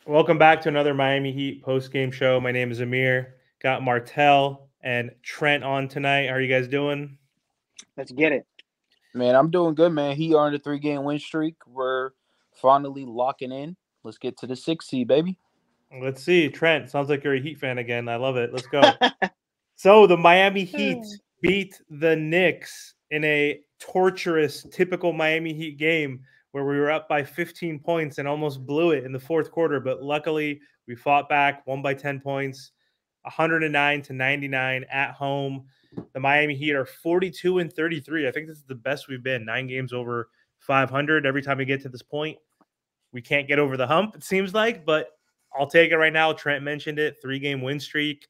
Welcome back to another Miami Heat post-game show. My name is Amir. Got Martell and Trent on tonight. How are you guys doing? Let's get it. Man, I'm doing good, man. He earned a 3-game win streak. We're finally locking in. Let's get to the 6 seed, baby. Let's see. Trent, sounds like you're a Heat fan again. I love it. Let's go. So the Miami Heat beat the Knicks in a torturous, typical Miami Heat game where we were up by 15 points and almost blew it in the fourth quarter. But luckily, we fought back, won by 10 points, 109-99 at home. The Miami Heat are 42-33. I think this is the best we've been. 9 games over 500. Every time we get to this point, we can't get over the hump, it seems like, but I'll take it right now. Trent mentioned it. 3-game win streak.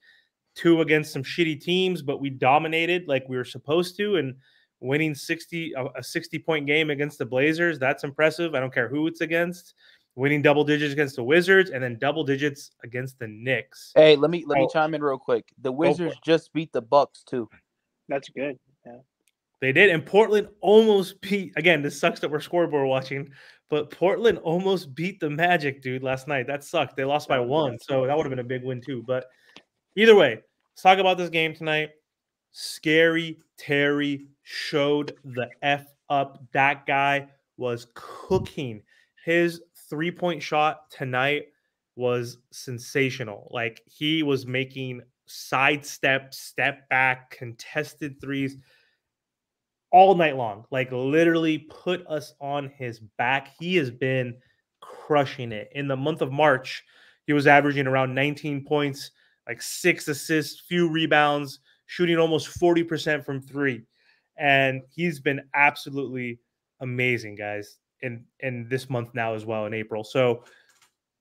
2 against some shitty teams, but we dominated like we were supposed to, and winning a 60-point game against the Blazers, that's impressive. I don't care who it's against. Winning double digits against the Wizards and then double digits against the Knicks. Hey, let me chime in real quick. The Wizards just beat the Bucks too. That's good. Yeah. They did, and Portland almost beat. Again, this sucks that we're scoreboard watching, but Portland almost beat the Magic, dude, last night. That sucked. They lost by 1, so that would have been a big win too. But either way, let's talk about this game tonight. Scary Terry showed the F up. That guy was cooking. His 3-point shot tonight was sensational. Like, he was making sidestep, step back, contested threes all night long. Like, literally put us on his back. He has been crushing it. In the month of March, he was averaging around 19 points, like 6 assists, few rebounds, shooting almost 40% from 3. And he's been absolutely amazing, guys, in this month now as well, in April. So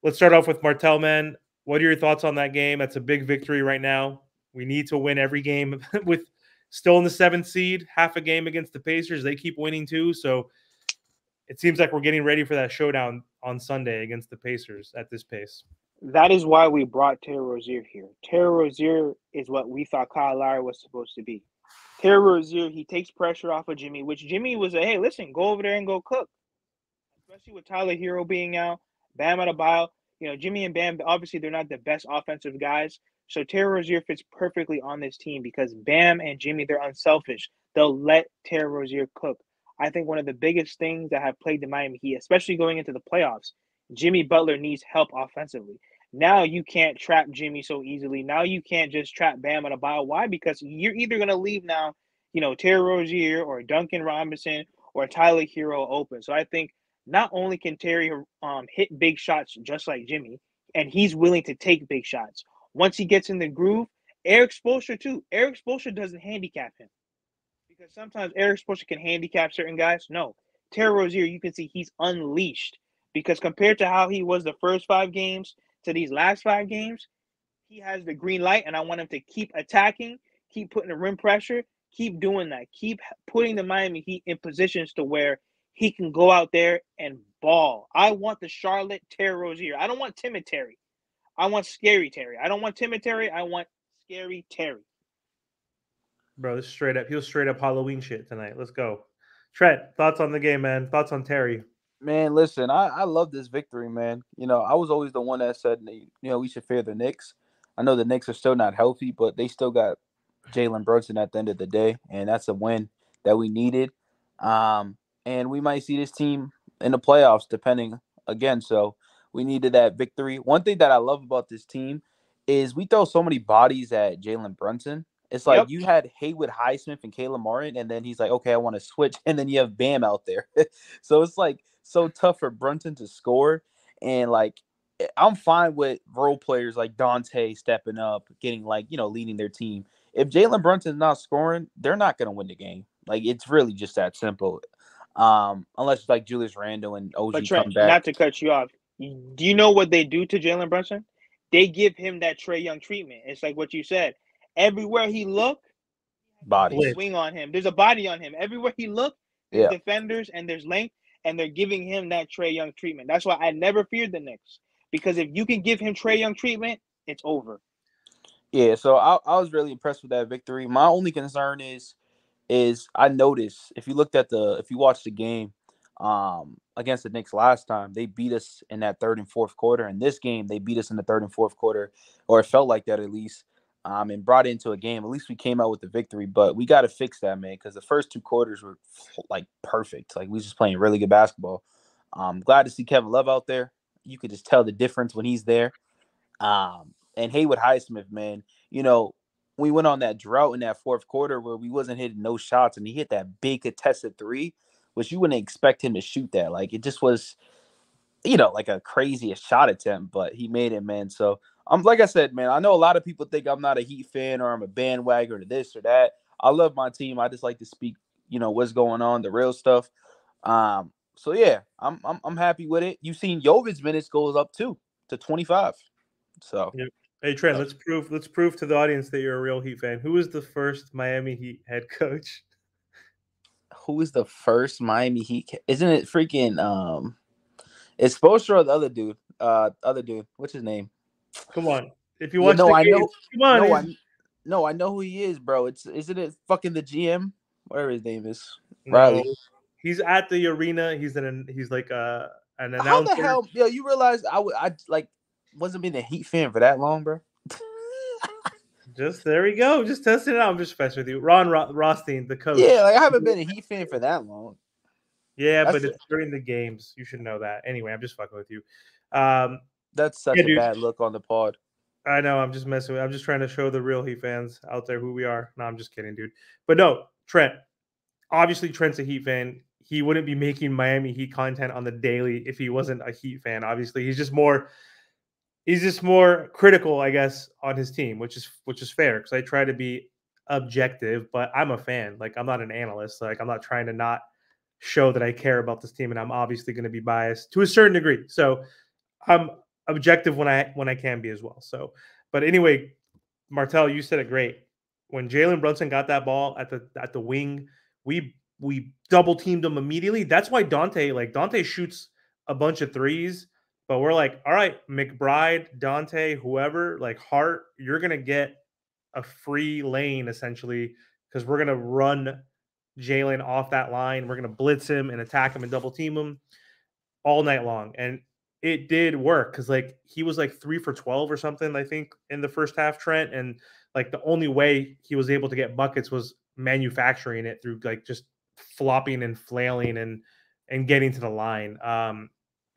let's start off with Martell, man. What are your thoughts on that game? That's a big victory right now. We need to win every game with still in the 7th seed, half a game against the Pacers. They keep winning too. So it seems like we're getting ready for that showdown on Sunday against the Pacers at this pace. That is why we brought Terry Rozier here. Terry Rozier is what we thought Kyle Lowry was supposed to be. Terry Rozier, he takes pressure off of Jimmy, which Jimmy was hey, listen, go over there and go cook. Especially with Tyler Hero being out, Bam Adebayo. Jimmy and Bam, obviously they're not the best offensive guys. So Terry Rozier fits perfectly on this team because Bam and Jimmy, they're unselfish. They'll let Terry Rozier cook. I think one of the biggest things that have plagued the Miami Heat, especially going into the playoffs, Jimmy Butler needs help offensively. Now you can't trap Jimmy so easily. Now you can't just trap Bam Adebayo. Why? Because you're either going to leave now, Terry Rozier or Duncan Robinson or Tyler Hero open. So I think not only can Terry hit big shots just like Jimmy, and he's willing to take big shots. Once he gets in the groove, Eric Spoelstra too. Eric Spoelstra doesn't handicap him because sometimes Eric Spoelstra can handicap certain guys. No, Terry Rozier, you can see he's unleashed because compared to how he was the first 5 games to these last 5 games, he has the green light, and I want him to keep attacking, keep putting the rim pressure, keep doing that, keep putting the Miami Heat in positions to where he can go out there and ball. I want the Charlotte Terry Rozier. I don't want timid Terry. I want scary Terry. I don't want timid Terry. I want scary Terry. Bro, this is straight up. He was straight up Halloween shit tonight. Let's go. Trent, thoughts on the game, man? Thoughts on Terry? Man, listen, I love this victory, man. I was always the one that said, we should fear the Knicks. I know the Knicks are still not healthy, but they still got Jalen Brunson at the end of the day, and that's a win that we needed. And we might see this team in the playoffs, depending again. So we needed that victory. One thing that I love about this team is we throw so many bodies at Jalen Brunson. It's like Yep. you had Haywood Highsmith and Caleb Martin, and then he's like, okay, I want to switch. And then you have Bam out there. So it's like so tough for Brunson to score. And like, I'm fine with role players like Dante stepping up, getting leading their team. If Jalen Brunson's not scoring, they're not going to win the game. Like, it's really just that simple. Unless it's like Julius Randle and But OG Trent, come back. not to cut you off, do you know what they do to Jalen Brunson? They give him that Trey Young treatment. It's like what you said. Everywhere he look, there's a Bodies. wing on him. There's a body on him. Everywhere he look, there's Yeah. defenders and there's length, and they're giving him that Trey Young treatment. That's why I never feared the Knicks because if you can give him Trey Young treatment, it's over. Yeah, so I was really impressed with that victory. My only concern is I noticed if you watched the game, against the Knicks last time. They beat us in that third and fourth quarter. In this game, they beat us in the third and fourth quarter, or it felt like that at least. And brought into a game. At least we came out with the victory, but we got to fix that, man, because the first 2 quarters were like perfect. Like we was just playing really good basketball. Glad to see Kevin Love out there. You could just tell the difference when he's there. And Haywood Highsmith, man, we went on that drought in that fourth quarter where we wasn't hitting no shots, and he hit that big contested 3, which you wouldn't expect him to shoot that. Like it just was, like a craziest shot attempt, but he made it, man. So like I said, man, I know a lot of people think I'm not a Heat fan or I'm a bandwagon or this or that. I love my team. I just like to speak, what's going on, the real stuff. So yeah, I'm happy with it. You've seen Jovic's minutes goes up too to 25. So yep. Hey Trent, let's prove to the audience that you're a real Heat fan. Who was the first Miami Heat head coach? Who is the first Miami Heat? Isn't it freaking it's Spoelstra or the other dude? What's his name? Come on. If you watch the game, know. come on. I know who he is, bro. Isn't it fucking the GM? Whatever his name is. No, Riley. he's at the arena. He's like an announcer. How the hell, yo? You realize I wasn't being a Heat fan for that long, bro. Just there we go. Just testing it out. I'm just messing with you. Ron Rothstein, the coach. Yeah, like I haven't been a Heat fan for that long. Yeah, but it's during the games. You should know that. Anyway, I'm just fucking with you. That's such a bad look on the pod. I know. I'm just messing with you. I'm just trying to show the real Heat fans out there who we are. No, I'm just kidding, dude. But no, Trent. Obviously, Trent's a Heat fan. He wouldn't be making Miami Heat content on the daily if he wasn't a Heat fan. Obviously, he's just more critical, I guess, on his team, which is fair because I try to be objective, but I'm a fan. Like I'm not an analyst. Like I'm not trying to not show that I care about this team, and I'm obviously going to be biased to a certain degree. So I'm objective when I can be as well. So, but anyway, Martel, you said it great. When Jalen Brunson got that ball at the wing, we double teamed him immediately. That's why Dante shoots a bunch of threes, but we're like, all right, McBride, Dante, whoever, like Hart, you're gonna get a free lane essentially because we're gonna run Jalen off that line. We're gonna blitz him and attack him and double team him all night long, and it did work because like he was like 3 for 12 or something, I think, in the first half, Trent, and like the only way he was able to get buckets was manufacturing it through like just flopping and flailing and getting to the line,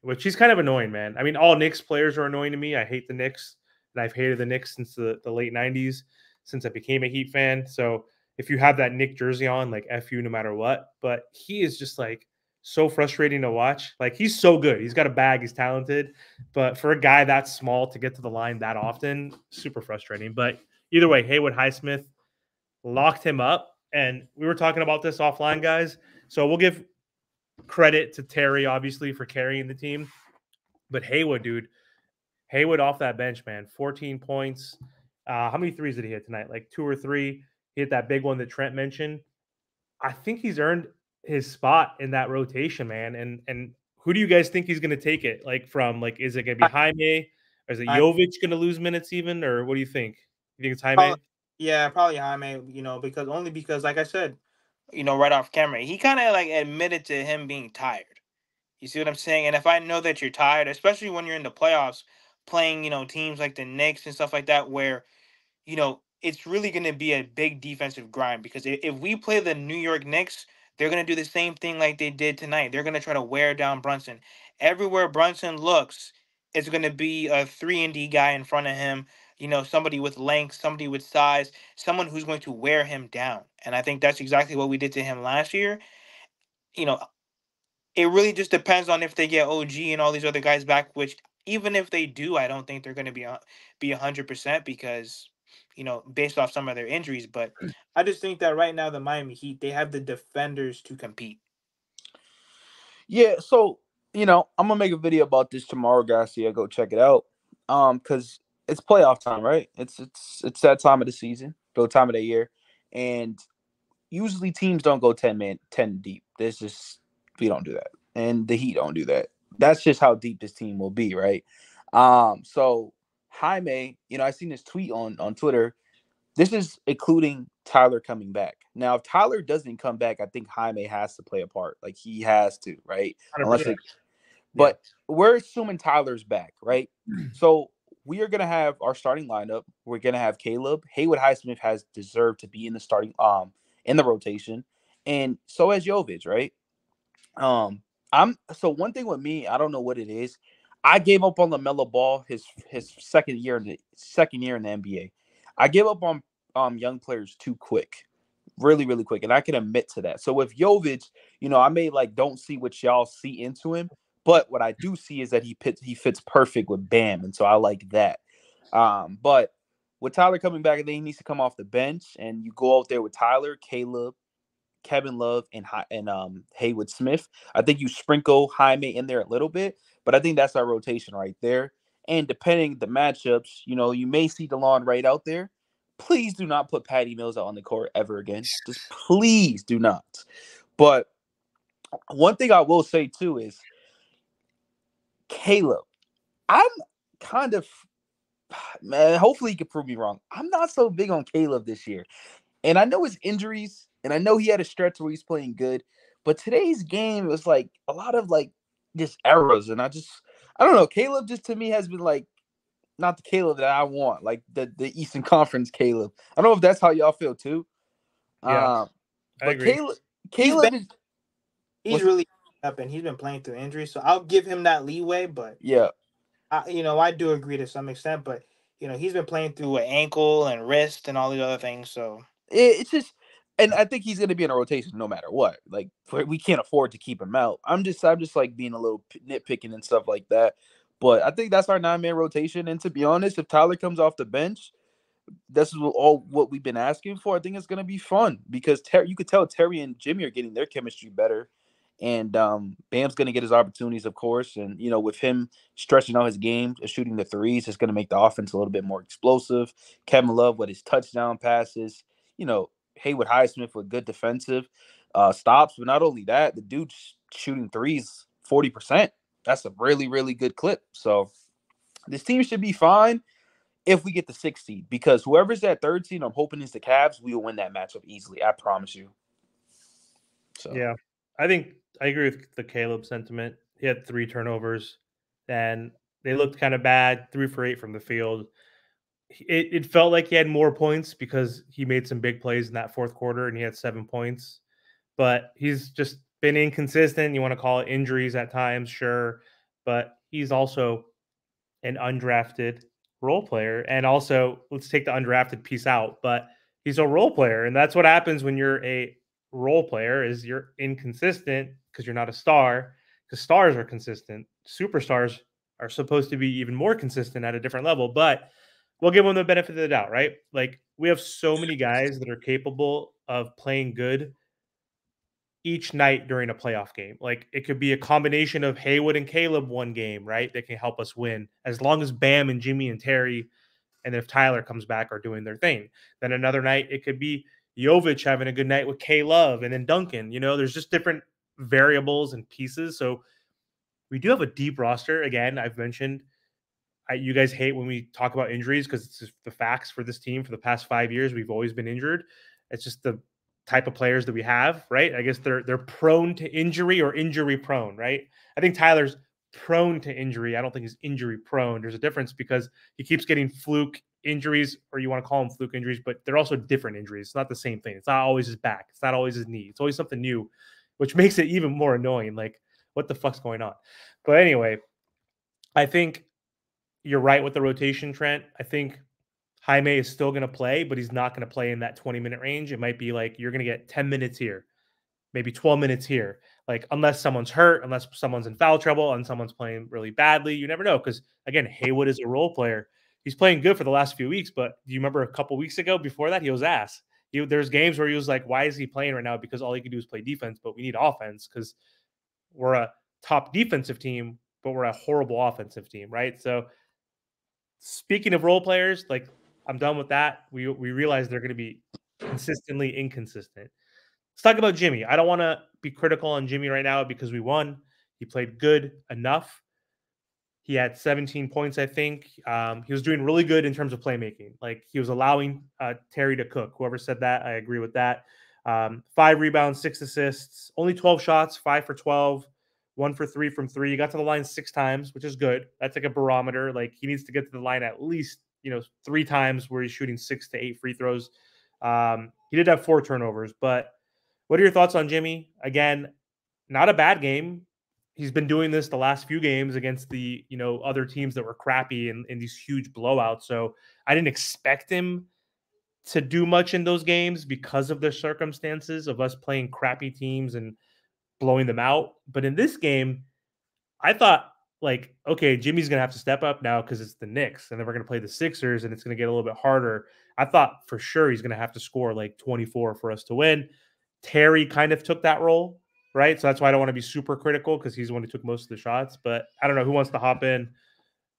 which he's kind of annoying, man. I mean, all Knicks players are annoying to me. I hate the Knicks, and I've hated the Knicks since the late 90s, since I became a Heat fan. So if you have that Knick jersey on, like F you no matter what. But he is just like so frustrating to watch. Like he's so good. He's got a bag. He's talented. But for a guy that small to get to the line that often, super frustrating. But either way, Haywood Highsmith locked him up. And we were talking about this offline, guys. So we'll give credit to Terry, obviously, for carrying the team. But Haywood, dude, Haywood off that bench, man. 14 points. How many threes did he hit tonight? Like 2 or 3. He hit that big one that Trent mentioned. I think he's earned his spot in that rotation, man. And who do you guys think he's going to take it? Like from, like, is it going to be Jaime? Or is it Jovic going to lose minutes even? Or what do you think? You think it's Jaime? Yeah, probably Jaime, because like I said, right off camera, he kind of like admitted to him being tired. You see what I'm saying? And if I know that you're tired, especially when you're in the playoffs playing, teams like the Knicks and stuff like that, where, it's really going to be a big defensive grind because if we play the New York Knicks, they're going to do the same thing like they did tonight. They're going to try to wear down Brunson. Everywhere Brunson looks, it's going to be a 3-and-D guy in front of him, somebody with length, somebody with size, someone who's going to wear him down. And I think that's exactly what we did to him last year. You know, it really just depends on if they get OG and all these other guys back, which even if they do, I don't think they're going to be 100% because, based off some of their injuries. But I just think that right now the Miami Heat, they have the defenders to compete. Yeah, so I'm gonna make a video about this tomorrow, guys. So yeah, go check it out. Because it's playoff time, right? It's that time of the season, the time of the year, and usually teams don't go 10 deep. We don't do that, and the Heat don't do that. That's just how deep this team will be, right? So Jaime, I seen this tweet on Twitter. This is including Tyler coming back. Now, if Tyler doesn't come back, I think Jaime has to play a part. Like, he has to, right? 100%. But we're assuming Tyler's back, right? So we are gonna have our starting lineup. We're gonna have Caleb. Haywood Highsmith has deserved to be in the starting in the rotation, and so has Jovic, right? I'm so one thing with me, I don't know what it is. I gave up on LaMelo Ball his second year in the NBA. I gave up on young players too quick, really, really quick, and I can admit to that. So with Jovic, I may don't see what y'all see into him, but what I do see is that he fits perfect with Bam, and so I like that. But with Tyler coming back, I think he needs to come off the bench, and you go out there with Tyler, Caleb, Kevin Love, and Haywood Smith. I think you sprinkle Jaime in there a little bit, but I think that's our rotation right there. And depending the matchups, you may see DeLon right out there. Please do not put Patty Mills out on the court ever again. Just please do not. But one thing I will say too is Caleb. I'm kind of, man, hopefully he can prove me wrong. I'm not so big on Caleb this year. And I know his injuries, and I know he had a stretch where he's playing good, but today's game was a lot of just errors. And I don't know. Caleb just to me has been not the Caleb that I want, like the Eastern Conference Caleb. I don't know if that's how y'all feel too. I But agree. Caleb he's really up, and he's been playing through injury, so I'll give him that leeway. But yeah, I do agree to some extent, but he's been playing through an ankle and wrist and all these other things. So it's just, and I think he's going to be in a rotation no matter what. We can't afford to keep him out. I'm just being a little nitpicking and stuff like that. But I think that's our 9-man rotation. And to be honest, if Tyler comes off the bench, this is all what we've been asking for. I think it's going to be fun because you could tell Terry and Jimmy are getting their chemistry better. And Bam's going to get his opportunities, of course. And, with him stretching out his game, shooting the threes, it's going to make the offense a little bit more explosive. Kevin Love with his touchdown passes, Haywood Highsmith with good defensive stops. But not only that, the dude's shooting threes 40%. That's a really, really good clip. So this team should be fine if we get the 6th seed, because whoever's that 3rd seed, I'm hoping is the Cavs. We will win that matchup easily. I promise you. So yeah, I think I agree with the Caleb sentiment. He had 3 turnovers, and they looked kind of bad. 3 for 8 from the field. It felt like he had more points because he made some big plays in that 4th quarter, and he had 7 points. But he's just been inconsistent. You want to call it injuries at times, sure, but he's also an undrafted role player. And also, let's take the undrafted piece out, but he's a role player. And that's what happens when you're a role player is you're inconsistent because you're not a star, because stars are consistent. Superstars are supposed to be even more consistent at a different level, but we'll give them the benefit of the doubt, right? We have so many guys that are capable of playing good each night during a playoff game. It could be a combination of Haywood and Caleb one game, right? That can help us win as long as Bam and Jimmy and Terry, and if Tyler comes back, are doing their thing. Then another night, it could be Jovic having a good night with K Love and then Duncan. There's just different variables and pieces. So we do have a deep roster. Again, I've mentioned you guys hate when we talk about injuries because it's just the facts for this team for the past 5 years. We've always been injured. It's just the type of players that we have, right? I guess they're prone to injury or injury prone, right? I think Tyler's prone to injury. I don't think he's injury prone. There's a difference because he keeps getting fluke injuries, or you want to call them fluke injuries, but they're also different injuries. It's not the same thing. It's not always his back. It's not always his knee. It's always something new, which makes it even more annoying. What the fuck's going on? But anyway, I think you're right with the rotation, Trent. I think Jaime is still going to play, but he's not going to play in that 20-minute range. It might be you're going to get 10 minutes here, maybe 12 minutes here. Unless someone's hurt, unless someone's in foul trouble, and someone's playing really badly, you never know. Because again, Haywood is a role player. He's playing good for the last few weeks, but do you remember a couple weeks ago before that, he was ass. There's games where he was like, why is he playing right now? Because all he can do is play defense, but we need offense because we're a top defensive team, but we're a horrible offensive team, right? So speaking of role players, I'm done with that. We realize they're going to be consistently inconsistent. Let's talk about Jimmy. I don't want to be critical on Jimmy right now because we won. He played good enough. He had 17 points, I think. He was doing really good in terms of playmaking. Like he was allowing Terry to cook. Whoever said that, I agree with that. 5 rebounds, 6 assists, only 12 shots, 5 for 12, 1 for 3 from 3. He got to the line 6 times, which is good. That's like a barometer. Like he needs to get to the line at least 3 times where he's shooting 6 to 8 free throws. He did have 4 turnovers, but what are your thoughts on Jimmy? Again, not a bad game. He's been doing this the last few games against the other teams that were crappy in these huge blowouts. So I didn't expect him to do much in those games because of the circumstances of us playing crappy teams and blowing them out. But in this game, I thought like, okay, Jimmy's gonna have to step up now because it's the Knicks, and then we're gonna play the Sixers, and it's gonna get a little bit harder. I thought for sure he's gonna have to score like 24 for us to win. Terry kind of took that role, right? So that's why I don't want to be super critical because he's the one who took most of the shots. But I don't know who wants to hop in.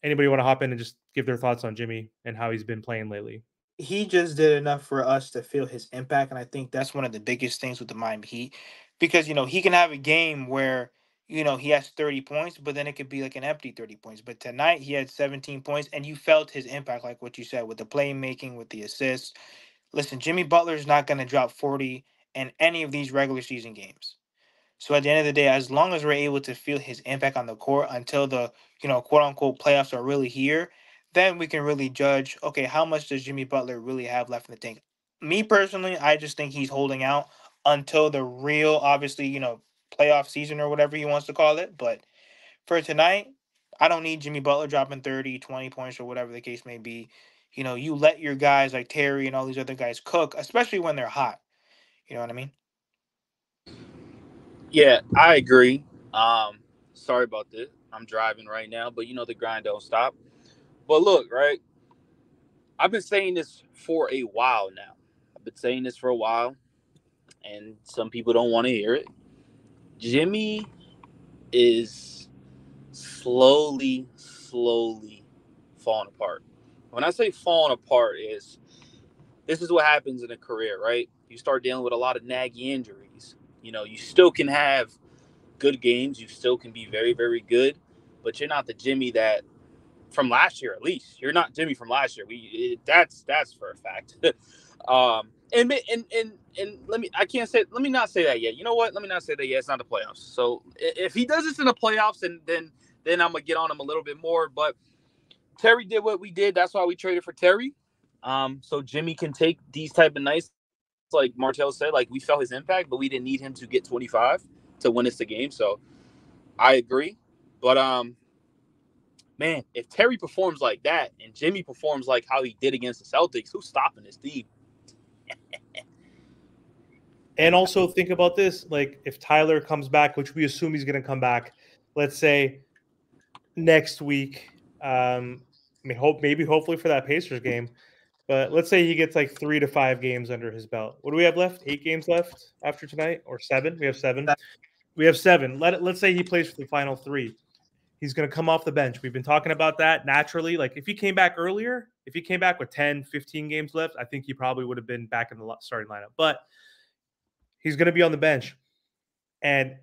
Anybody want to hop in and just give their thoughts on Jimmy and how he's been playing lately? He just did enough for us to feel his impact, and I think that's one of the biggest things with the Miami Heat, because he can have a game where he has 30 points, but then it could be like an empty 30 points. But tonight he had 17 points, and you felt his impact, like what you said, with the playmaking, with the assists. Listen, Jimmy Butler's not going to drop 40 in any of these regular season games. So at the end of the day, as long as we're able to feel his impact on the court until the, quote unquote playoffs are really here, then we can really judge, okay, how much does Jimmy Butler really have left in the tank? Me personally, I just think he's holding out until the real, obviously, playoff season or whatever he wants to call it. But for tonight, I don't need Jimmy Butler dropping 30, 20 points or whatever the case may be. You let your guys like Terry and all these other guys cook, especially when they're hot. You know what I mean? Yeah, I agree. Sorry about this. I'm driving right now, but the grind don't stop. But look, right? I've been saying this for a while now. And some people don't want to hear it. Jimmy is slowly falling apart. When I say falling apart, this is what happens in a career, right? You start dealing with a lot of naggy injuries. You still can have good games. You still can be very, very good, but you're not the Jimmy that from last year. At least you're not Jimmy from last year. That's for a fact. And let me not say that yet. You know what? Let me not say that yet. It's not the playoffs. So if he does this in the playoffs, and then I'm gonna get on him a little bit more. But Terry did what we did. That's why we traded for Terry. So Jimmy can take these type of nights, like Martell said. Like we felt his impact, but we didn't need him to get 25 to win us the game. So I agree. But man, if Terry performs like that and Jimmy performs like how he did against the Celtics, who's stopping this team? And also think about this, like if Tyler comes back, which we assume he's going to come back, let's say next week, hopefully for that Pacers game, but let's say he gets like 3 to 5 games under his belt. What do we have left? 8 games left after tonight, or 7? We have 7. We have 7. Let's say he plays for the final 3. He's going to come off the bench. We've been talking about that naturally. Like if he came back earlier, if he came back with 10, 15 games left, I think he probably would have been back in the starting lineup. But he's going to be on the bench. And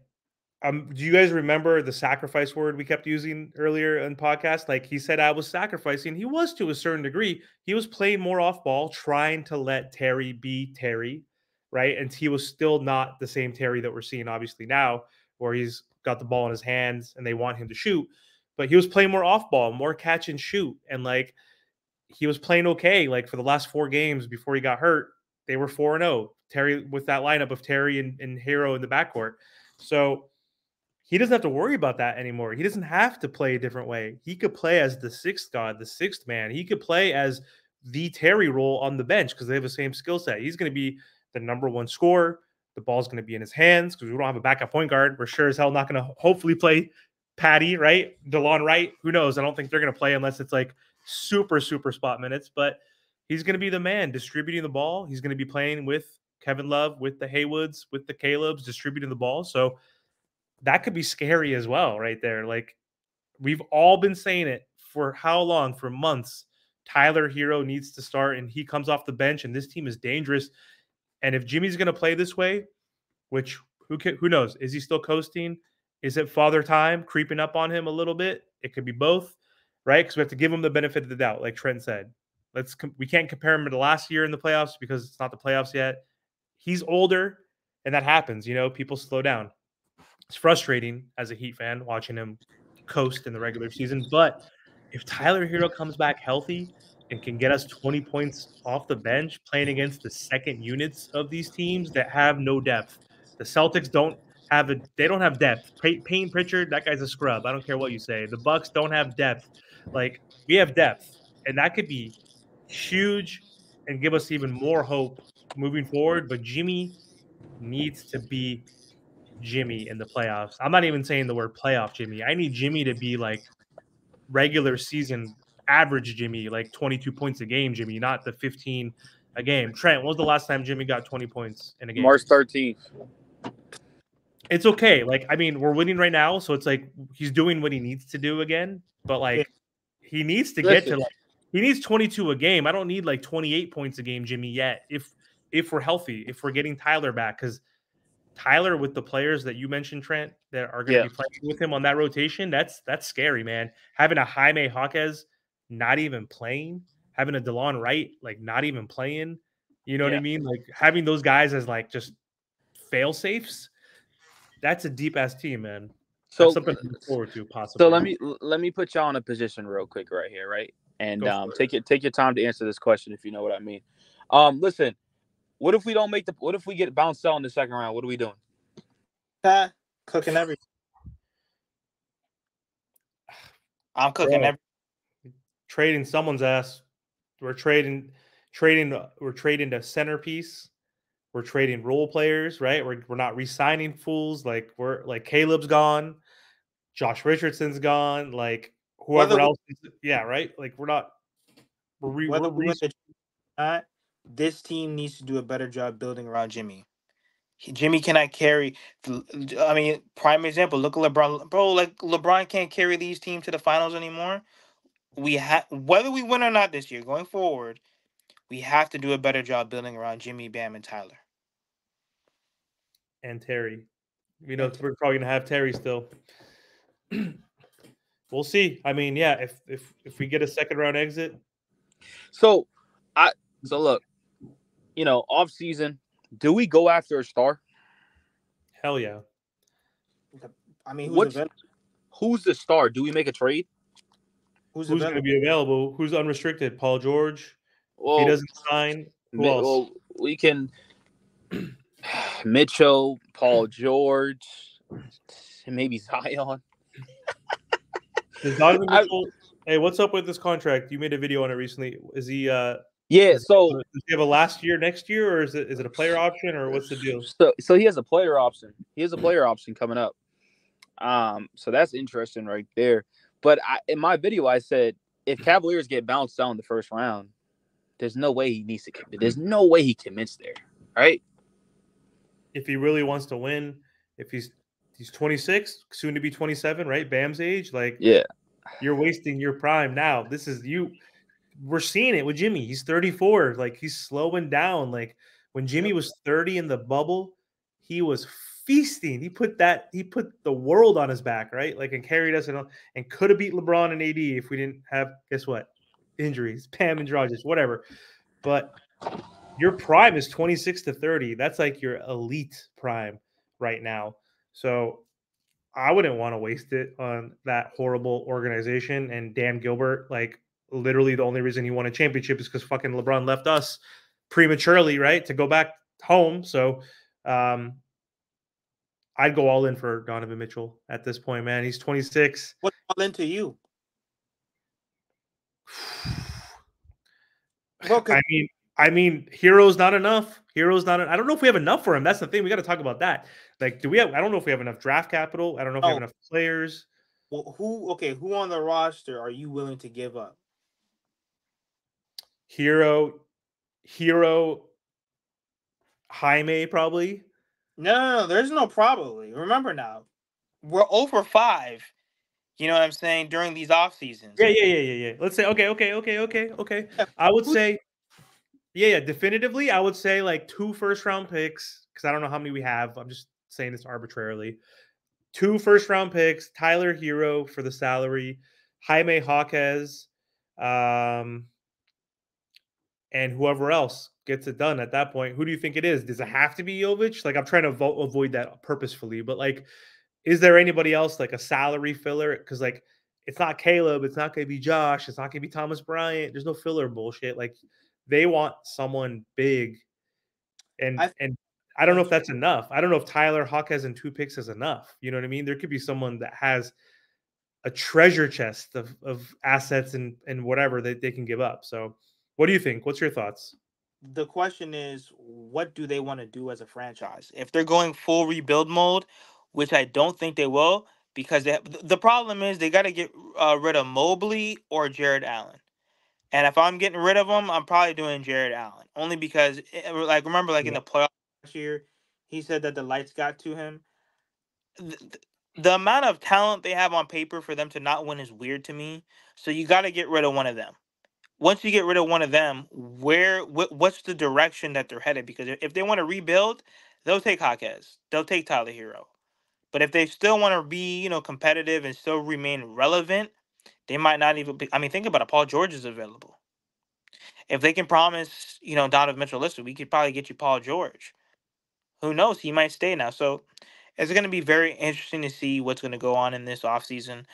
do you guys remember the sacrifice word we kept using earlier in podcast? Like he said, I was sacrificing. He was to a certain degree. He was playing more off ball, trying to let Terry be Terry, right? And he was still not the same Terry that we're seeing obviously now, where he's got the ball in his hands and they want him to shoot. But he was playing more off ball, more catch and shoot. And like he was playing okay. Like for the last 4 games before he got hurt, they were 4-0. Terry with that lineup of Terry and Hero in the backcourt. So he doesn't have to worry about that anymore. He doesn't have to play a different way. He could play as the sixth god, the sixth man. He could play as the Terry role on the bench because they have the same skill set. He's going to be the number 1 scorer. The ball's going to be in his hands because we don't have a backup point guard. We're sure as hell not going to hopefully play Patty, right? DeLon Wright. Who knows? I don't think they're going to play unless it's like super spot minutes. But he's going to be the man distributing the ball. He's going to be playing with Kevin Love, with the Haywoods, with the Calebs, distributing the ball. So that could be scary as well right there. Like we've all been saying it for how long? For months. Tyler Hero needs to start and he comes off the bench and this team is dangerous. And if Jimmy's going to play this way, which who knows? Is he still coasting? Is it father time creeping up on him a little bit? It could be both. right? Because we have to give him the benefit of the doubt, like Trent said. We can't compare him to last year in the playoffs because it's not the playoffs yet. He's older, and that happens. People slow down. It's frustrating as a Heat fan watching him coast in the regular season. But if Tyler Hero comes back healthy and can get us 20 points off the bench playing against the second units of these teams that have no depth, the Celtics don't have depth. Payne Pritchard, that guy's a scrub. I don't care what you say. The Bucks don't have depth. Like, we have depth, and that could be huge and give us even more hope moving forward. But Jimmy needs to be Jimmy in the playoffs. I'm not even saying the word playoff Jimmy. I need Jimmy to be like regular season average Jimmy, like 22 points a game Jimmy, not the 15 a game. Trent, when was the last time Jimmy got 20 points in a game? March 13th. It's okay. Like, I mean, we're winning right now, so it's like he's doing what he needs to do again. But like, he needs to get to he needs 22 a game. I don't need like 28 points a game, Jimmy, yet. If we're healthy, if we're getting Tyler back, because Tyler with the players that you mentioned, Trent, that are going to be playing with him on that rotation, that's scary, man. Having a Jaime Jaquez not even playing, having a DeLon Wright like not even playing, you know what I mean? Like having those guys as like just fail safes. That's a deep ass team, man. So that's something to look forward to, possibly. So let me put y'all in a position real quick right here, right? And take your time to answer this question if you know what I mean. Listen, what if we don't make what if we get bounced out in the second round? What are we doing? Cooking everything. I'm cooking everything. Trading someone's ass. We're trading the centerpiece. We're trading role players, right? We're not re-signing fools. Like Caleb's gone, Josh Richardson's gone, like whoever else. Right. Like this team needs to do a better job building around Jimmy. Jimmy cannot carry. I mean, prime example. Look at LeBron, bro. Like LeBron can't carry these teams to the finals anymore. We have, whether we win or not this year, going forward, we have to do a better job building around Jimmy, Bam, and Tyler. And Terry. We're probably gonna have Terry still. We'll see. I mean, yeah, if we get a second round exit. So look, off season, do we go after a star? Hell yeah. I mean, who's the star? Do we make a trade? Who's going to be available? Who's unrestricted? Paul George. If he doesn't sign, who else? Well, we can Mitchell, Paul George, maybe Zion. Hey, what's up with this contract? You made a video on it recently. Is he? So does he have a last year next year, or is it a player option, or what's the deal? So he has a player option. He has a player option coming up. So that's interesting right there. But in my video, I said if Cavaliers get bounced out in the first round, there's no way he needs to commit. There's no way he commits there, right? If he really wants to win, if he's 26, soon to be 27, right? Bam's age, you're wasting your prime now. This is you. We're seeing it with Jimmy. He's 34. Like he's slowing down. Like when Jimmy was 30 in the bubble, he was feasting. He put the world on his back, right? Like and carried us and could have beat LeBron and AD if we didn't have guess what? Injuries, Pam and Dragic, whatever. But your prime is 26 to 30. That's like your elite prime right now. So I wouldn't want to waste it on that horrible organization and Dan Gilbert. Like literally the only reason he won a championship is because fucking LeBron left us prematurely, right? To go back home. So I'd go all in for Donovan Mitchell at this point, man. He's 26. What's all into you? I mean, Hero's not enough. I don't know if we have enough for him. That's the thing. We got to talk about that. Like, I don't know if we have enough draft capital. I don't know if we have enough players. Well, who on the roster are you willing to give up? Hero, Jaime, probably. No, there's no probably. Remember now, we're over 5. You know what I'm saying? During these off seasons. Yeah. Let's say okay. I would say, definitively, I would say like 2 first-round picks because I don't know how many we have. I'm just saying this arbitrarily. 2 first-round picks, Tyler Hero for the salary, Jaime Jaquez, and whoever else gets it done at that point. Who do you think it is? Does it have to be Jovic? Like, I'm trying to avoid that purposefully, but like, is there anybody else like a salary filler? Because like, it's not Caleb, it's not going to be Josh, it's not going to be Thomas Bryant. There's no filler bullshit. Like, they want someone big, and I don't know if that's enough. I don't know if Tyler Hawkes and 2 picks is enough. You know what I mean? There could be someone that has a treasure chest of assets and whatever that they can give up. So, what do you think? What's your thoughts? The question is, what do they want to do as a franchise? If they're going full rebuild mode, which I don't think they will, because the problem is they got to get rid of Mobley or Jared Allen. And if I'm getting rid of them, I'm probably doing Jared Allen. Only because, like, remember, like, in the playoffs last year, he said that the lights got to him. The amount of talent they have on paper for them to not win is weird to me. So you got to get rid of one of them. Once you get rid of one of them, what's the direction that they're headed? Because if they want to rebuild, they'll take Jaquez. They'll take Tyler Hero. But if they still want to be, competitive and still remain relevant, they might not even be. I mean, think about it. Paul George is available. If they can promise, Donovan Mitchell, listen, we could probably get you Paul George. Who knows? He might stay now. So it's going to be very interesting to see what's going to go on in this offseason.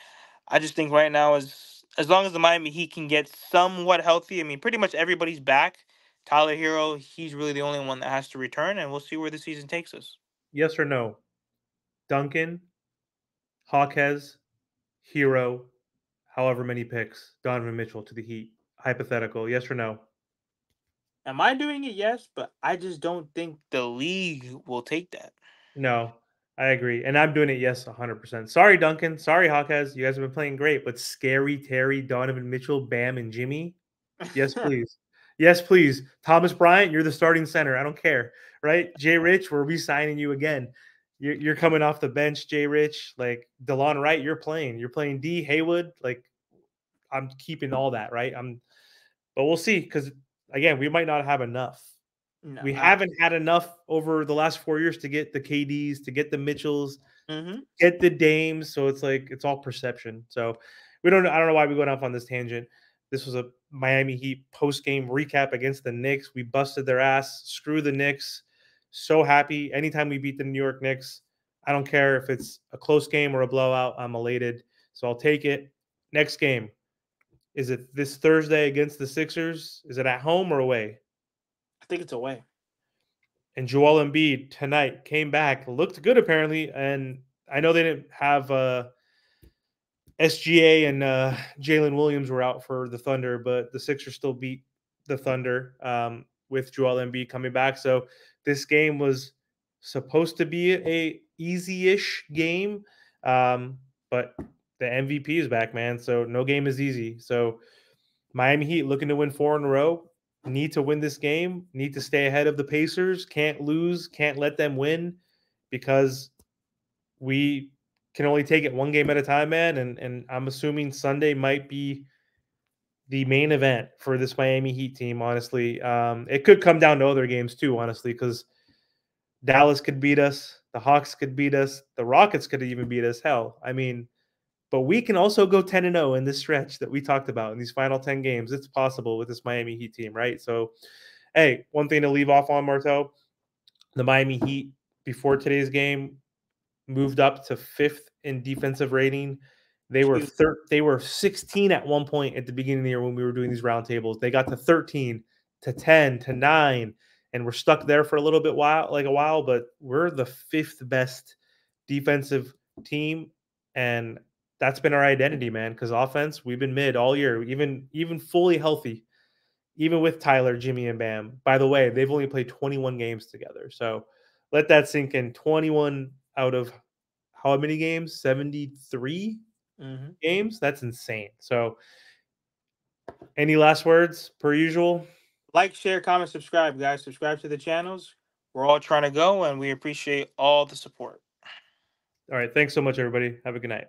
I just think right now, as long as the Miami Heat can get somewhat healthy, I mean, pretty much everybody's back. Tyler Hero, he's really the only one that has to return, and we'll see where the season takes us. Yes or no? Duncan, Hawkes, Hero, however many picks, Donovan Mitchell to the Heat. Hypothetical. Yes or no? Am I doing it? Yes, but I just don't think the league will take that. No, I agree. And I'm doing it, yes, 100%. Sorry, Duncan. Sorry, Hawkes. You guys have been playing great, but Scary Terry, Donovan Mitchell, Bam, and Jimmy. Yes, please. Yes, please. Thomas Bryant, you're the starting center. I don't care. Right? Jay Rich, we're re-signing you again. You're coming off the bench, Jay Rich. Like DeLon Wright, you're playing. You're playing D Haywood. Like, I'm keeping all that, right? But we'll see, because again, we might not have enough. No, We haven't had enough over the last 4 years to get the KDs, to get the Mitchells, get the Dames. So it's like, it's all perception. So I don't know why we went off on this tangent. This was a Miami Heat post-game recap against the Knicks. We busted their ass. Screw the Knicks. So happy. Anytime we beat the New York Knicks, I don't care if it's a close game or a blowout. I'm elated. So I'll take it. Next game. Is it this Thursday against the Sixers? Is it at home or away? I think it's away. And Joel Embiid tonight came back, looked good apparently, and I know they didn't have SGA and Jalen Williams were out for the Thunder, but the Sixers still beat the Thunder with Joel Embiid coming back. So this game was supposed to be a easy-ish game, but the MVP is back, man. So no game is easy. So Miami Heat looking to win 4 in a row. Need to win this game. Need to stay ahead of the Pacers. Can't lose. Can't let them win, because we can only take it one game at a time, man. And I'm assuming Sunday might be the main event for this Miami Heat team, honestly. It could come down to other games too, honestly, because Dallas could beat us. The Hawks could beat us. The Rockets could even beat us. Hell, I mean, but we can also go 10-0 in this stretch that we talked about in these final 10 games. It's possible with this Miami Heat team, right? So, hey, one thing to leave off on, Martel, the Miami Heat before today's game moved up to 5th in defensive rating. They were 16 at one point at the beginning of the year when we were doing these roundtables. They got to 13, to 10, to 9, and we're stuck there for a little bit while, but we're the 5th best defensive team, and that's been our identity, man, because offense, we've been mid all year, even fully healthy, even with Tyler, Jimmy, and Bam. By the way, they've only played 21 games together. So let that sink in. 21 out of how many games? 73 games? That's insane. So any last words, per usual? Like, share, comment, subscribe, guys. Subscribe to the channels. We're all trying to go, and we appreciate all the support. All right. Thanks so much, everybody. Have a good night.